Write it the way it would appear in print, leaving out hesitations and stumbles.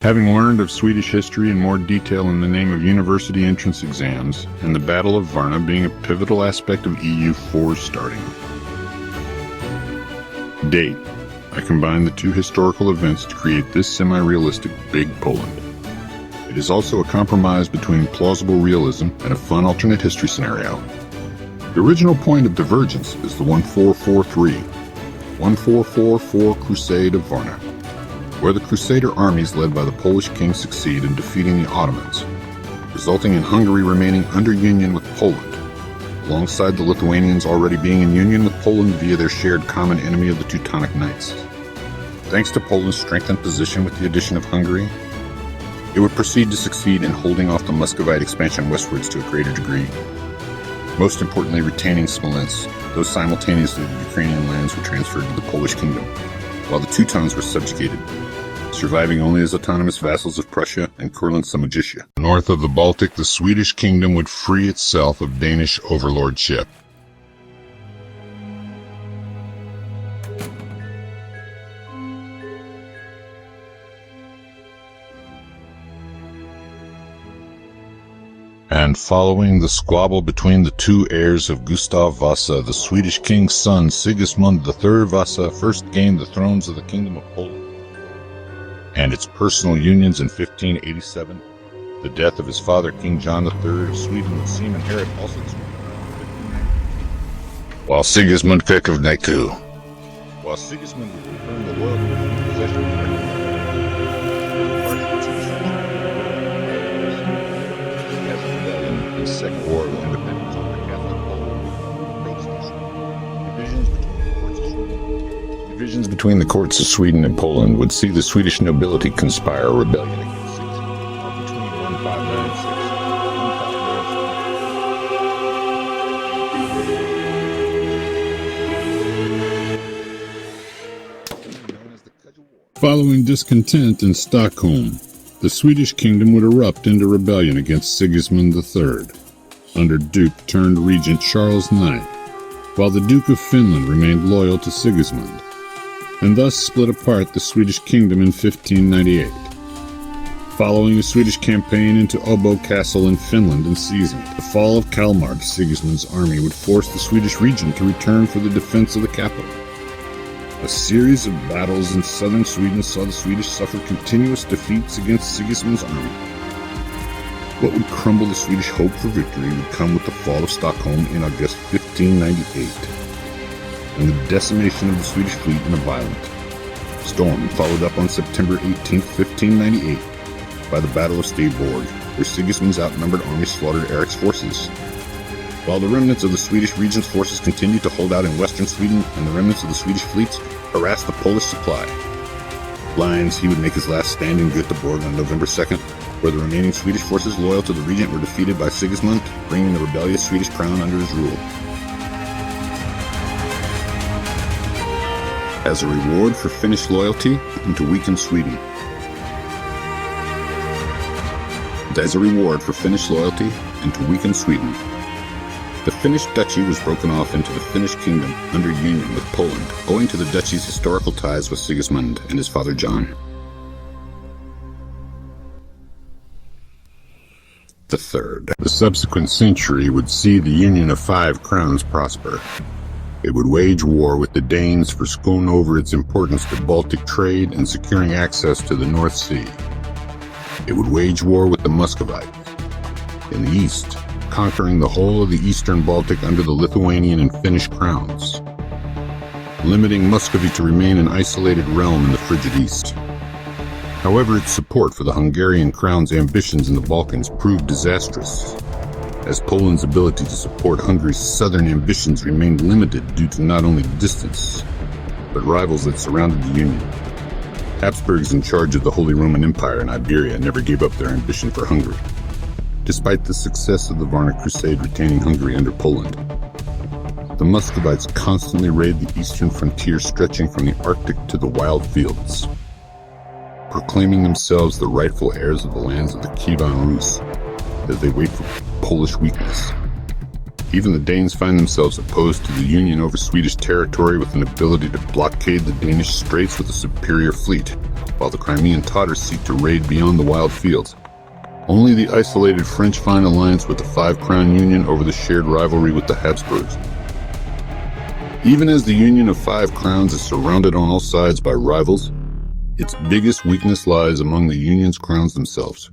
Having learned of Swedish history in more detail in the name of university entrance exams, and the Battle of Varna being a pivotal aspect of EU4's starting. Date. I combined the two historical events to create this semi-realistic Big Poland. It is also a compromise between plausible realism and a fun alternate history scenario. The original point of divergence is the 1444 Crusade of Varna, where the Crusader armies led by the Polish king succeed in defeating the Ottomans, resulting in Hungary remaining under union with Poland, alongside the Lithuanians already being in union with Poland via their shared common enemy of the Teutonic Knights. Thanks to Poland's strengthened position with the addition of Hungary, it would proceed to succeed in holding off the Muscovite expansion westwards to a greater degree, most importantly retaining Smolensk, though simultaneously the Ukrainian lands were transferred to the Polish kingdom, while the Teutons were subjugated, surviving only as autonomous vassals of Prussia and Courland Samogitia. North of the Baltic, the Swedish kingdom would free itself of Danish overlordship. And following the squabble between the two heirs of Gustav Vasa, the Swedish king's son Sigismund III Vasa first gained the thrones of the Kingdom of Poland. And its personal unions in 1587, the death of his father King John III of Sweden would seem inherit also to while Sigismund would return the loyalty and possession of the Second War of Independence over Catholic Poland, divisions between the courts of Sweden and Poland would see the Swedish nobility conspire a rebellion against Sigismund between 1596. Following discontent in Stockholm, the Swedish kingdom would erupt into rebellion against Sigismund III, under Duke-turned-Regent Charles IX, while the Duke of Finland remained loyal to Sigismund, and thus split apart the Swedish kingdom in 1598. Following a Swedish campaign into Åbo Castle in Finland and seizing it, the fall of Kalmar, Sigismund's army would force the Swedish regent to return for the defense of the capital. A series of battles in southern Sweden saw the Swedish suffer continuous defeats against Sigismund's army. What would crumble the Swedish hope for victory would come with the fall of Stockholm in August 1598, and the decimation of the Swedish fleet in a violent storm, followed up on September 18, 1598, by the Battle of Stavborg, where Sigismund's outnumbered army slaughtered Erik's forces, while the remnants of the Swedish regent's forces continued to hold out in western Sweden and the remnants of the Swedish fleets harassed the Polish supply lines. He would make his last stand in Göteborg on November 2nd, where the remaining Swedish forces loyal to the regent were defeated by Sigismund, bringing the rebellious Swedish crown under his rule. As a reward for Finnish loyalty and to weaken Sweden. The Finnish duchy was broken off into the Finnish kingdom under union with Poland, owing to the duchy's historical ties with Sigismund and his father John III. The subsequent century would see the union of 5 crowns prosper. It would wage war with the Danes for Skåne over its importance to Baltic trade and securing access to the North Sea. It would wage war with the Muscovites in the east, conquering the whole of the eastern Baltic under the Lithuanian and Finnish crowns, limiting Muscovy to remain an isolated realm in the frigid east. However, its support for the Hungarian crown's ambitions in the Balkans proved disastrous, as Poland's ability to support Hungary's southern ambitions remained limited due to not only distance, but rivals that surrounded the Union. Habsburgs in charge of the Holy Roman Empire in Iberia never gave up their ambition for Hungary, despite the success of the Varna Crusade retaining Hungary under Poland. The Muscovites constantly raid the eastern frontier stretching from the Arctic to the wild fields, proclaiming themselves the rightful heirs of the lands of the Kievan Rus as they wait for Polish weakness. Even the Danes find themselves opposed to the Union over Swedish territory with an ability to blockade the Danish straits with a superior fleet, while the Crimean Tatars seek to raid beyond the wild fields. Only the isolated French find alliance with the Five Crown Union over the shared rivalry with the Habsburgs. Even as the Union of Five Crowns is surrounded on all sides by rivals, its biggest weakness lies among the Union's crowns themselves.